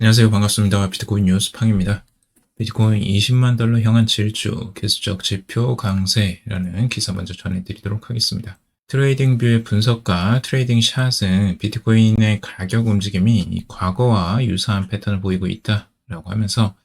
안녕하세요. 반갑습니다. 비트코인 뉴스 팡입니다. 비트코인 20만 달러 향한 질주, 기술적 지표 강세라는 기사 먼저 전해드리도록 하겠습니다. 트레이딩 뷰의 분석과 트레이딩 샷은 비트코인의 가격 움직임이 과거와 유사한 패턴을 보이고 있다라고 하면서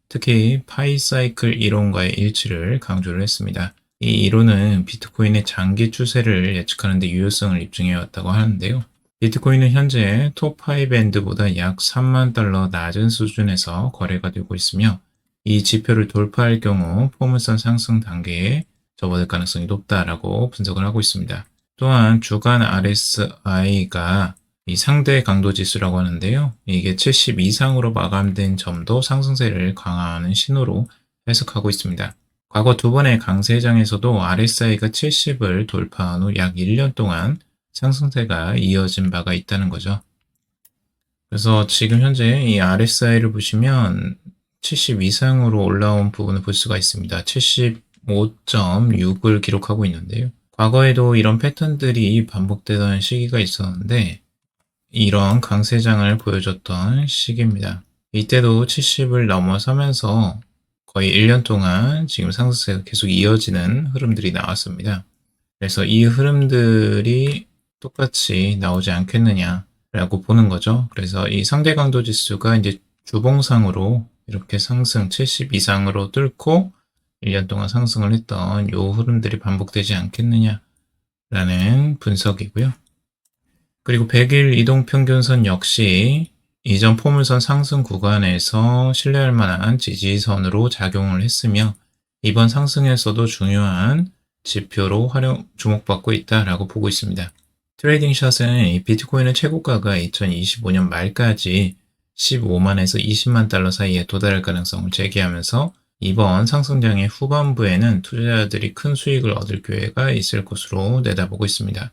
특히 파이 사이클 이론과의 일치를 강조를 했습니다. 이 이론은 비트코인의 장기 추세를 예측하는 데 유효성을 입증해 왔다고 하는데요. 비트코인은 현재 톱5 밴드보다 약 3만 달러 낮은 수준에서 거래가 되고 있으며 이 지표를 돌파할 경우 포물선 상승 단계에 접어들 가능성이 높다라고 분석을 하고 있습니다. 또한 주간 RSI가 이 상대 강도 지수라고 하는데요. 이게 70 이상으로 마감된 점도 상승세를 강화하는 신호로 해석하고 있습니다. 과거 두 번의 강세장에서도 RSI가 70을 돌파한 후 약 1년 동안 상승세가 이어진 바가 있다는 거죠. 그래서 지금 현재 이 RSI를 보시면 70 이상으로 올라온 부분을 볼 수가 있습니다. 75.6을 기록하고 있는데요. 과거에도 이런 패턴들이 반복되던 시기가 있었는데 이런 강세장을 보여줬던 시기입니다. 이때도 70을 넘어서면서 거의 1년 동안 지금 상승세가 계속 이어지는 흐름들이 나왔습니다. 그래서 이 흐름들이 똑같이 나오지 않겠느냐라고 보는 거죠. 그래서 이 상대 강도 지수가 이제 주봉상으로 이렇게 상승 70 이상으로 뚫고 1년 동안 상승을 했던 요 흐름들이 반복되지 않겠느냐라는 분석이고요. 그리고 100일 이동평균선 역시 이전 포물선 상승 구간에서 신뢰할 만한 지지선으로 작용을 했으며 이번 상승에서도 중요한 지표로 주목받고 있다라고 보고 있습니다. 트레이딩 샷은 이 비트코인의 최고가가 2025년 말까지 15만에서 20만 달러 사이에 도달할 가능성을 제기하면서 이번 상승장의 후반부에는 투자자들이 큰 수익을 얻을 기회가 있을 것으로 내다보고 있습니다.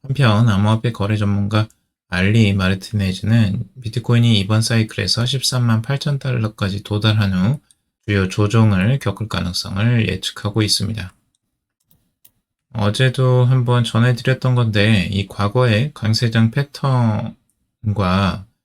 한편 암호화폐 거래 전문가 알리 마르티네즈는 비트코인이 이번 사이클에서 13만 8천 달러까지 도달한 후 주요 조정을 겪을 가능성을 예측하고 있습니다. 어제도 한번 전해드렸던 건데 이 과거의 강세장 패턴과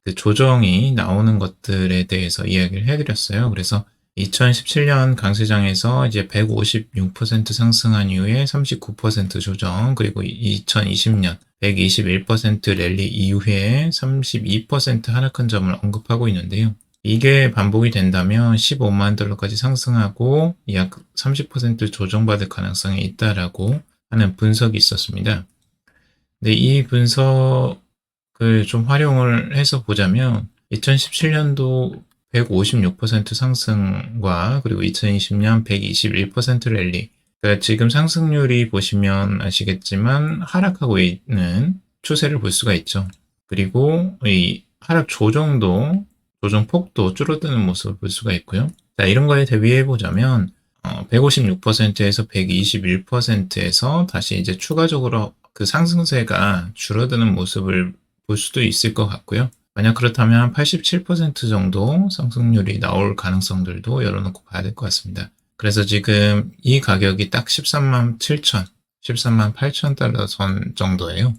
그 조정이 나오는 것들에 대해서 이야기를 해드렸어요. 그래서 2017년 강세장에서 이제 156% 상승한 이후에 39% 조정, 그리고 2020년 121% 랠리 이후에 32% 하락한 점을 언급하고 있는데요. 이게 반복이 된다면 15만 달러까지 상승하고 약 30% 조정받을 가능성이 있다라고 하는 분석이 있었습니다. 근데 이 분석을 좀 활용을 해서 보자면 2017년도 156% 상승과 그리고 2020년 121% 랠리, 그러니까 지금 상승률이 보시면 아시겠지만 하락하고 있는 추세를 볼 수가 있죠. 그리고 이 하락 조정 폭도 줄어드는 모습을 볼 수가 있고요. 자, 이런 거에 대비해 보자면 156%에서 121%에서 다시 이제 추가적으로 그 상승세가 줄어드는 모습을 볼 수도 있을 것 같고요. 만약 그렇다면 87% 정도 상승률이 나올 가능성들도 열어놓고 봐야 될 것 같습니다. 그래서 지금 이 가격이 딱 13만 8천 달러 선 정도예요.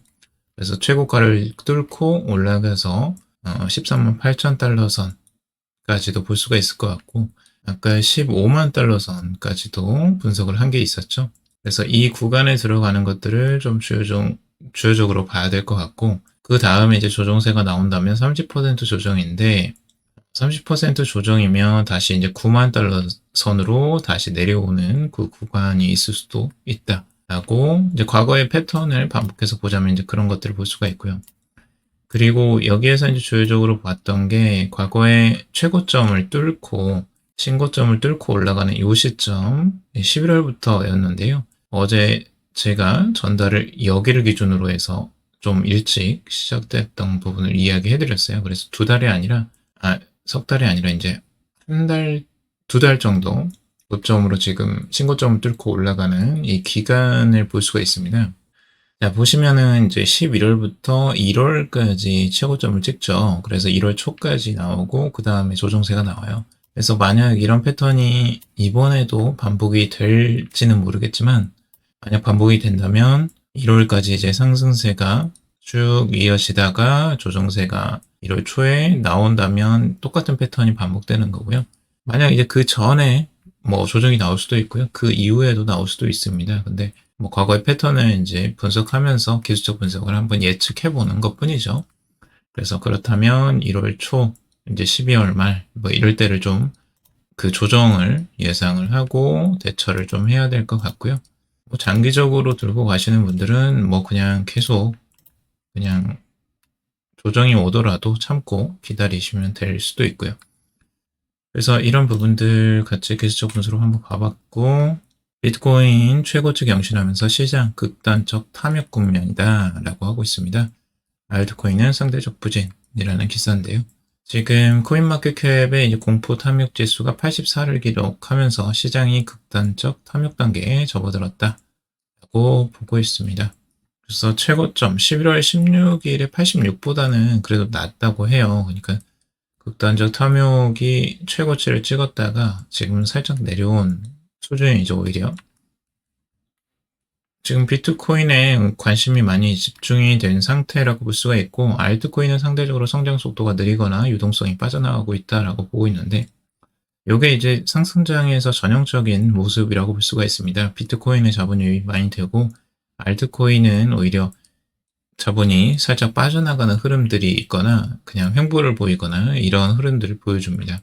그래서 최고가를 뚫고 올라가서 13만 8천 달러 선까지도 볼 수가 있을 것 같고, 아까 15만 달러 선까지도 분석을 한 게 있었죠. 그래서 이 구간에 들어가는 것들을 좀 주요적으로 봐야 될 것 같고, 그 다음에 이제 조정세가 나온다면 30% 조정인데, 30% 조정이면 다시 이제 9만 달러 선으로 다시 내려오는 그 구간이 있을 수도 있다라고 이제 과거의 패턴을 반복해서 보자면 이제 그런 것들을 볼 수가 있고요. 그리고 여기에서 이제 주요적으로 봤던 게 과거의 최고점을 뚫고 신고점을 뚫고 올라가는 이 시점 11월부터였는데요. 어제 제가 전달을 여기를 기준으로 해서 좀 일찍 시작됐던 부분을 이야기해 드렸어요. 그래서 석 달이 아니라 이제 두 달 정도 고점으로 지금 신고점을 뚫고 올라가는 이 기간을 볼 수가 있습니다. 자, 보시면은 이제 11월부터 1월까지 최고점을 찍죠. 그래서 1월 초까지 나오고 그 다음에 조정세가 나와요. 그래서 만약 이런 패턴이 이번에도 반복이 될지는 모르겠지만 만약 반복이 된다면 1월까지 이제 상승세가 쭉 이어지다가 조정세가 1월 초에 나온다면 똑같은 패턴이 반복되는 거고요. 만약 이제 그 전에 뭐 조정이 나올 수도 있고요. 그 이후에도 나올 수도 있습니다. 근데 뭐 과거의 패턴을 이제 분석하면서 기술적 분석을 한번 예측해 보는 것뿐이죠. 그래서 그렇다면 1월 초, 이제 12월 말, 뭐 이럴 때를 좀 그 조정을 예상을 하고 대처를 좀 해야 될 것 같고요. 뭐 장기적으로 들고 가시는 분들은 뭐 그냥 계속 그냥 조정이 오더라도 참고 기다리시면 될 수도 있고요. 그래서 이런 부분들 같이 기술적 분석으로 한번 봐봤고, 비트코인 최고치 경신하면서 시장 극단적 탐욕 국면이다 라고 하고 있습니다. 알트코인은 상대적 부진이라는 기사인데요. 지금 코인마켓캡의 이제 공포 탐욕 지수가 84를 기록하면서 시장이 극단적 탐욕 단계에 접어들었다 라고 보고 있습니다. 그래서 최고점 11월 16일에 86보다는 그래도 낮다고 해요. 그러니까 극단적 탐욕이 최고치를 찍었다가 지금 살짝 내려온 수준이죠, 오히려. 지금 비트코인에 관심이 많이 집중이 된 상태라고 볼 수가 있고, 알트코인은 상대적으로 성장 속도가 느리거나 유동성이 빠져나가고 있다라고 보고 있는데, 이게 이제 상승장에서 전형적인 모습이라고 볼 수가 있습니다. 비트코인의 자본 유입이 많이 되고, 알트코인은 오히려 자본이 살짝 빠져나가는 흐름들이 있거나 그냥 횡보를 보이거나 이런 흐름들을 보여줍니다.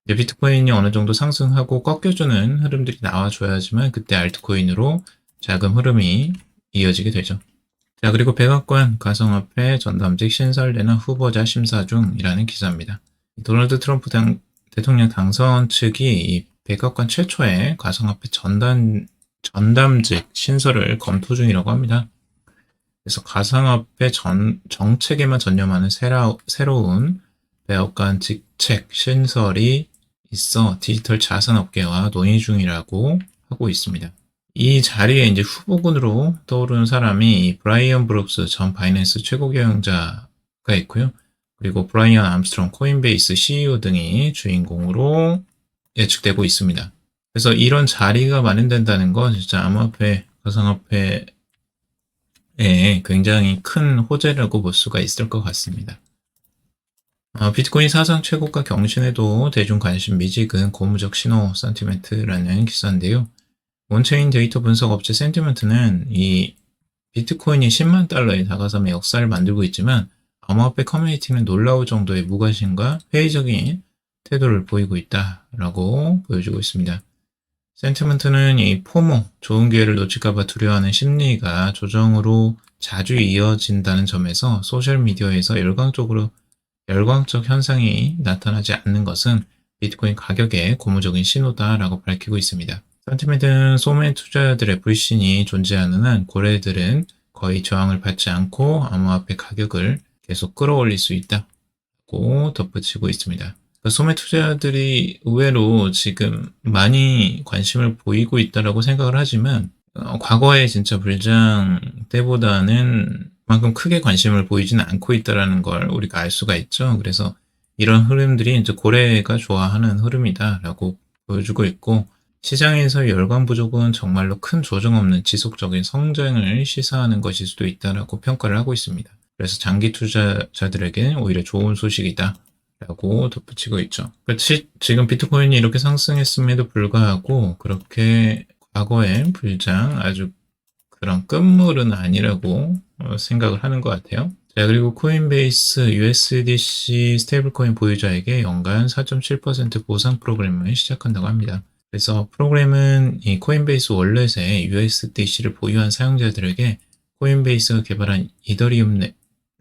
이제 비트코인이 어느 정도 상승하고 꺾여주는 흐름들이 나와줘야지만 그때 알트코인으로 자금 흐름이 이어지게 되죠. 자, 그리고 백악관 가상화폐 전담직 신설되는 후보자 심사 중이라는 기사입니다. 도널드 트럼프 대통령 당선 측이 이 백악관 최초의 가상화폐 전담직 신설을 검토 중이라고 합니다. 그래서 가상화폐 정책에만 전념하는 새로운 백악관 직책 신설이 있어 디지털 자산업계와 논의 중이라고 하고 있습니다. 이 자리에 이제 후보군으로 떠오르는 사람이 브라이언 브룩스 전 바이낸스 최고 경영자가 있고요. 그리고 브라이언 암스트롱 코인베이스 CEO 등이 주인공으로 예측되고 있습니다. 그래서 이런 자리가 마련된다는 건 진짜 암호화폐, 가상화폐 굉장히 큰 호재라고 볼 수가 있을 것 같습니다. 비트코인 사상 최고가 경신에도 대중 관심 미지근 고무적 신호 센티멘트라는 기사인데요. 온체인 데이터 분석 업체 센티멘트는 이 비트코인이 10만 달러에 다가서며 역사를 만들고 있지만 암호화폐 커뮤니티는 놀라울 정도의 무관심과 회의적인 태도를 보이고 있다라고 보여주고 있습니다. 센티먼트는 이 포모, 좋은 기회를 놓칠까봐 두려워하는 심리가 조정으로 자주 이어진다는 점에서 소셜미디어에서 열광적 현상이 나타나지 않는 것은 비트코인 가격의 고무적인 신호다라고 밝히고 있습니다. 센티먼트는 소매 투자자들의 불신이 존재하는 한 고래들은 거의 저항을 받지 않고 암호화폐 가격을 계속 끌어올릴 수 있다고 덧붙이고 있습니다. 소매 투자자들이 의외로 지금 많이 관심을 보이고 있다라고 생각을 하지만 과거에 진짜 불장 때보다는 만큼 크게 관심을 보이지는 않고 있다라는 걸 우리가 알 수가 있죠. 그래서 이런 흐름들이 이제 고래가 좋아하는 흐름이다라고 보여주고 있고 시장에서 열광 부족은 정말로 큰 조정 없는 지속적인 성장을 시사하는 것일 수도 있다라고 평가를 하고 있습니다. 그래서 장기 투자자들에게는 오히려 좋은 소식이다. 라고 덧붙이고 있죠. 지금 비트코인이 이렇게 상승했음에도 불구하고 그렇게 과거의 불장 아주 그런 끝물은 아니라고 생각을 하는 것 같아요. 자, 그리고 코인베이스 USDC 스테이블코인 보유자에게 연간 4.7% 보상 프로그램을 시작한다고 합니다. 그래서 프로그램은 이 코인베이스 월렛에 USDC를 보유한 사용자들에게 코인베이스가 개발한 이더리움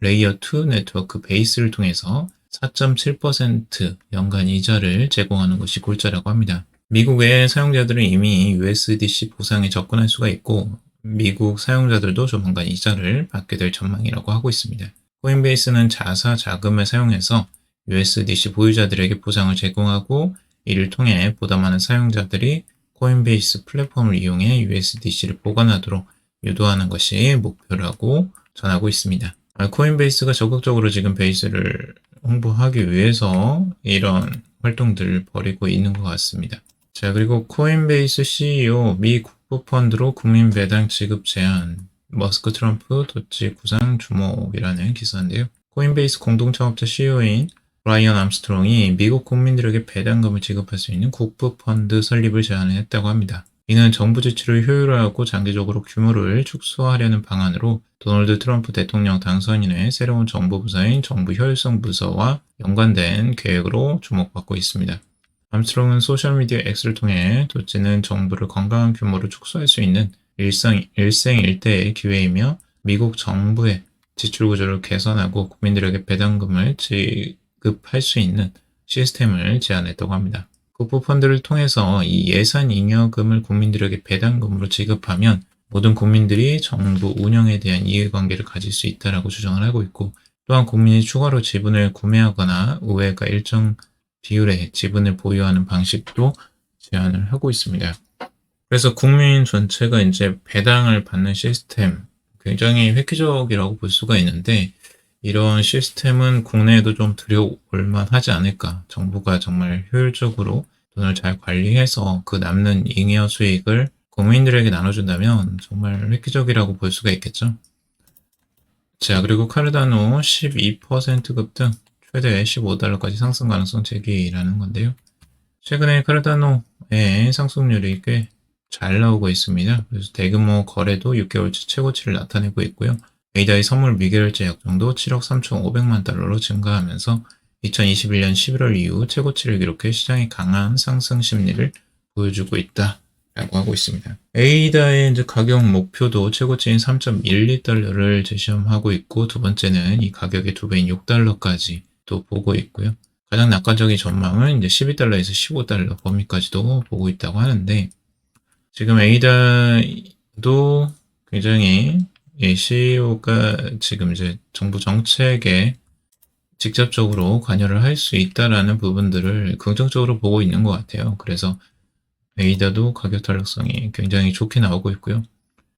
레이어 2 네트워크 베이스를 통해서 4.7% 연간 이자를 제공하는 것이 골자라고 합니다. 미국의 사용자들은 이미 USDC 보상에 접근할 수가 있고 미국 사용자들도 조만간 이자를 받게 될 전망이라고 하고 있습니다. 코인베이스는 자사 자금을 사용해서 USDC 보유자들에게 보상을 제공하고 이를 통해 보다 많은 사용자들이 코인베이스 플랫폼을 이용해 USDC를 보관하도록 유도하는 것이 목표라고 전하고 있습니다. 코인베이스가 적극적으로 지금 베이스를 홍보하기 위해서 이런 활동들을 벌이고 있는 것 같습니다. 자, 그리고 코인베이스 CEO 미 국부펀드로 국민 배당 지급 제한, 머스크 트럼프 도치 구상 주목이라는 기사인데요. 코인베이스 공동창업자 CEO인 브라이언 암스트롱이 미국 국민들에게 배당금을 지급할 수 있는 국부펀드 설립을 제안을 했다고 합니다. 이는 정부 지출을 효율화하고 장기적으로 규모를 축소하려는 방안으로 도널드 트럼프 대통령 당선인의 새로운 정부 부서인 정부 효율성 부서와 연관된 계획으로 주목받고 있습니다. 암스트롱은 소셜미디어 X를 통해 도지는 정부를 건강한 규모로 축소할 수 있는 일생일대의 기회이며 미국 정부의 지출 구조를 개선하고 국민들에게 배당금을 지급할 수 있는 시스템을 제안했다고 합니다. 국부펀드를 통해서 이 예산 잉여금을 국민들에게 배당금으로 지급하면 모든 국민들이 정부 운영에 대한 이해관계를 가질 수 있다라고 주장을 하고 있고, 또한 국민이 추가로 지분을 구매하거나 의회가 일정 비율의 지분을 보유하는 방식도 제안을 하고 있습니다. 그래서 국민 전체가 이제 배당을 받는 시스템, 굉장히 획기적이라고 볼 수가 있는데, 이런 시스템은 국내에도 좀 들여올 만하지 않을까. 정부가 정말 효율적으로 돈을 잘 관리해서 그 남는 잉여 수익을 국민들에게 나눠준다면 정말 획기적이라고 볼 수가 있겠죠. 자, 그리고 카르다노 12% 급등, 최대 15달러까지 상승 가능성 제기라는 건데요. 최근에 카르다노의 상승률이 꽤 잘 나오고 있습니다. 그래서 대규모 거래도 6개월치 최고치를 나타내고 있고요. 에이다의 선물 미결제 약정도 7억 3,500만 달러로 증가하면서 2021년 11월 이후 최고치를 기록해 시장의 강한 상승 심리를 보여주고 있다라고 하고 있습니다. 에이다의 이제 가격 목표도 최고치인 3.12달러를 제시하고 있고, 두 번째는 이 가격의 2배인 6달러까지 또 보고 있고요. 가장 낙관적인 전망은 이제 12달러에서 15달러 범위까지도 보고 있다고 하는데, 지금 에이다도 굉장히 CEO가 지금 이제 정부 정책에 직접적으로 관여를 할 수 있다라는 부분들을 긍정적으로 보고 있는 것 같아요. 그래서 에이다도 가격 탄력성이 굉장히 좋게 나오고 있고요.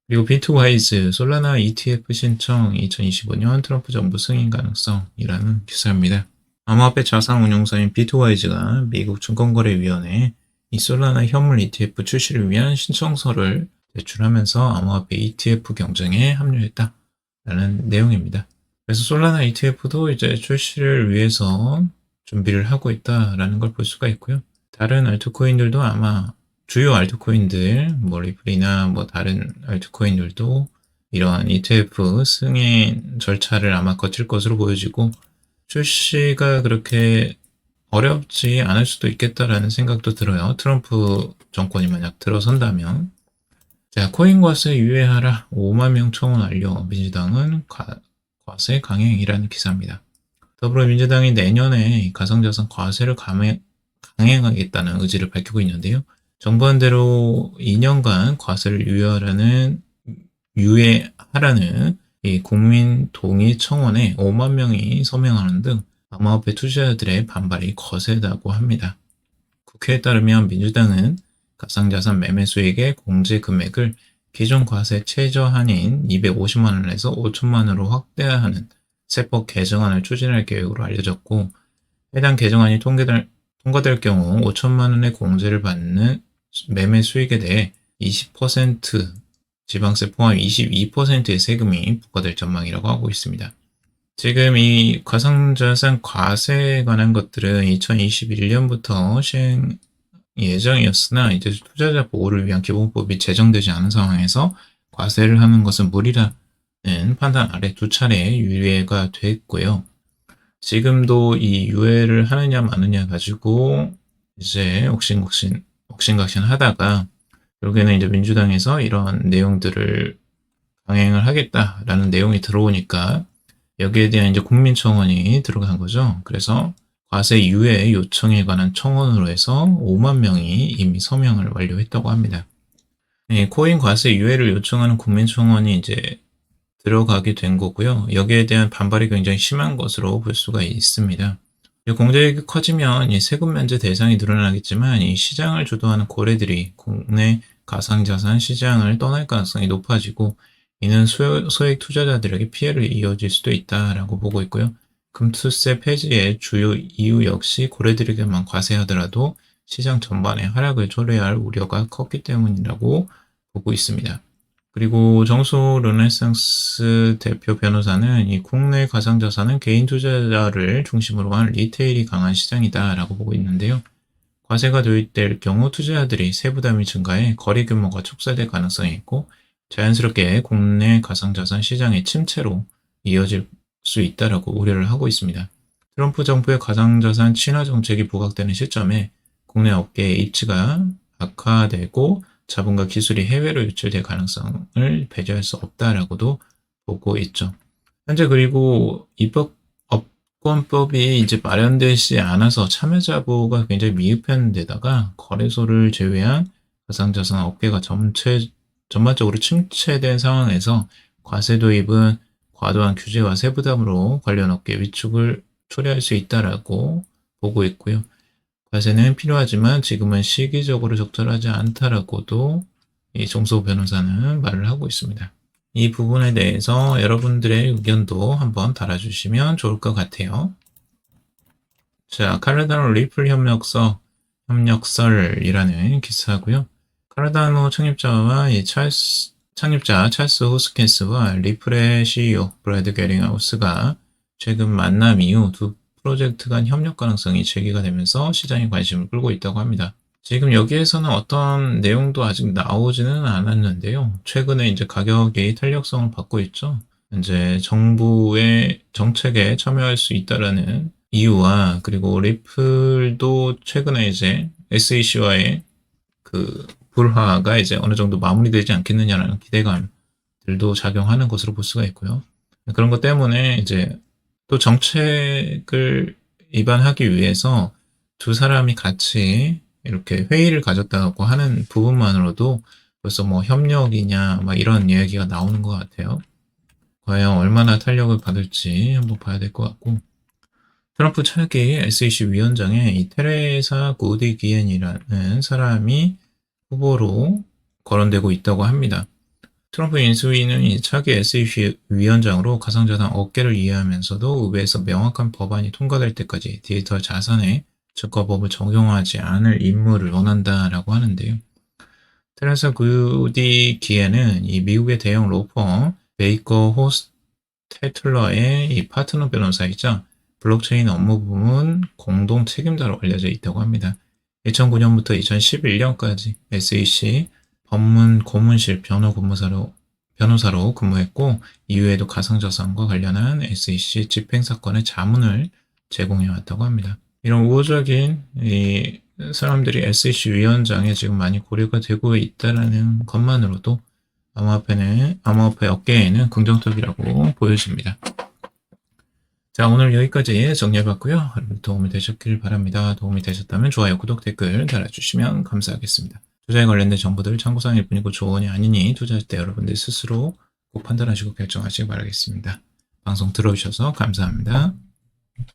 그리고 비트와이즈 솔라나 ETF 신청 2025년 트럼프 정부 승인 가능성이라는 기사입니다. 암호화폐 자산 운용사인 비트와이즈가 미국 증권거래위원회에 이 솔라나 현물 ETF 출시를 위한 신청서를 제출하면서 암호화폐 ETF 경쟁에 합류했다라는 내용입니다. 그래서 솔라나 ETF도 이제 출시를 위해서 준비를 하고 있다라는 걸 볼 수가 있고요. 다른 알트코인들도 아마 주요 알트코인들, 리플이나 다른 알트코인들도 이러한 ETF 승인 절차를 아마 거칠 것으로 보여지고, 출시가 그렇게 어렵지 않을 수도 있겠다라는 생각도 들어요. 트럼프 정권이 만약 들어선다면. 자, 코인 과세 유예하라. 5만 명 청원 완료. 민주당은 과세 강행이라는 기사입니다. 더불어민주당이 내년에 가상자산 과세를 강행하겠다는 의지를 밝히고 있는데요. 정부안대로 2년간 과세를 유예하라는 이 국민 동의 청원에 5만 명이 서명하는 등 암호화폐 투자자들의 반발이 거세다고 합니다. 국회에 따르면 민주당은 가상자산 매매 수익의 공제 금액을 기존 과세 최저한인 250만 원에서 5천만 원으로 확대하는 세법 개정안을 추진할 계획으로 알려졌고, 해당 개정안이 통과될 경우 5천만 원의 공제를 받는 매매 수익에 대해 20% 지방세 포함 22%의 세금이 부과될 전망이라고 하고 있습니다. 지금 이 가상자산 과세에 관한 것들은 2021년부터 시행 예정이었으나 이제 투자자 보호를 위한 기본법이 제정되지 않은 상황에서 과세를 하는 것은 무리라는 판단 아래 두 차례 유예가 됐고요. 지금도 이 유예를 하느냐 마느냐 가지고 이제 옥신각신 하다가 결국에는 이제 민주당에서 이러한 내용들을 강행을 하겠다라는 내용이 들어오니까 여기에 대한 이제 국민청원이 들어간 거죠. 그래서 과세 유예 요청에 관한 청원으로 해서 5만 명이 이미 서명을 완료했다고 합니다. 코인 과세 유예를 요청하는 국민청원이 이제 들어가게 된 거고요. 여기에 대한 반발이 굉장히 심한 것으로 볼 수가 있습니다. 공제액이 커지면 이 세금 면제 대상이 늘어나겠지만 이 시장을 주도하는 고래들이 국내 가상자산 시장을 떠날 가능성이 높아지고, 이는 소액 투자자들에게 피해를 이어질 수도 있다라고 보고 있고요. 금투세 폐지의 주요 이유 역시 고래들에게만 과세하더라도 시장 전반의 하락을 초래할 우려가 컸기 때문이라고 보고 있습니다. 그리고 정수 르네상스 대표 변호사는 이 국내 가상자산은 개인 투자자를 중심으로 한 리테일이 강한 시장이다라고 보고 있는데요. 과세가 도입될 경우 투자자들이 세부담이 증가해 거래 규모가 축소될 가능성이 있고 자연스럽게 국내 가상자산 시장의 침체로 이어질 수 있다라고 우려를 하고 있습니다. 트럼프 정부의 가상자산 친화 정책이 부각되는 시점에 국내 업계의 입지가 악화되고 자본과 기술이 해외로 유출될 가능성을 배제할 수 없다라고도 보고 있죠. 현재 그리고 입법권법이 이제 마련되지 않아서 참여자부가 굉장히 미흡한 데다가 거래소를 제외한 가상자산 업계가 전반적으로 침체된 상황에서 과세 도입은 과도한 규제와 세부담으로 관련 업계 위축을 초래할 수 있다라고 보고 있고요. 과세는 필요하지만 지금은 시기적으로 적절하지 않다라고도 이 정소 변호사는 말을 하고 있습니다. 이 부분에 대해서 여러분들의 의견도 한번 달아주시면 좋을 것 같아요. 자, 카르다노 리플 협력설이라는 기사고요. 카르다노 창립자와 창립자 찰스 호스킨스와 리플의 CEO 브래드 게링하우스가 최근 만남 이후 두 프로젝트 간 협력 가능성이 제기가 되면서 시장의 관심을 끌고 있다고 합니다. 지금 여기에서는 어떤 내용도 아직 나오지는 않았는데요. 최근에 이제 가격이 탄력성을 받고 있죠. 이제 정부의 정책에 참여할 수 있다라는 이유와 그리고 리플도 최근에 이제 SEC와의 그 불화가 이제 어느 정도 마무리되지 않겠느냐라는 기대감들도 작용하는 것으로 볼 수가 있고요. 그런 것 때문에 이제 또 정책을 입안하기 위해서 두 사람이 같이 이렇게 회의를 가졌다고 하는 부분만으로도 벌써 뭐 협력이냐 막 이런 이야기가 나오는 것 같아요. 과연 얼마나 탄력을 받을지 한번 봐야 될 것 같고 트럼프 차기 SEC 위원장에 이 테레사 구디기엔이라는 사람이 후보로 거론되고 있다고 합니다. 트럼프 인수위는 이 차기 SEC 위원장으로 가상자산 업계를 이해하면서도 의회에서 명확한 법안이 통과될 때까지 디지털 자산의 증거법을 적용하지 않을 임무를 원한다라고 하는데요. 테레사 구디기엔은 이 미국의 대형 로펌 베이커 호스테틀러의 이 파트너 변호사이자 블록체인 업무 부문 공동 책임자로 알려져 있다고 합니다. 2009년부터 2011년까지 SEC 법문 고문실 변호사로 근무했고 이후에도 가상자산과 관련한 SEC 집행사건의 자문을 제공해 왔다고 합니다. 이런 우호적인 이 사람들이 SEC 위원장에 지금 많이 고려가 되고 있다는 것만으로도 암호화폐 업계에는 긍정적이라고 보여집니다. 자, 오늘 여기까지 정리해봤고요. 도움이 되셨길 바랍니다. 도움이 되셨다면 좋아요, 구독, 댓글 달아주시면 감사하겠습니다. 투자에 관련된 정보들 참고사항일 뿐이고 조언이 아니니 투자할 때 여러분들 스스로 꼭 판단하시고 결정하시기 바라겠습니다. 방송 들어주셔서 감사합니다.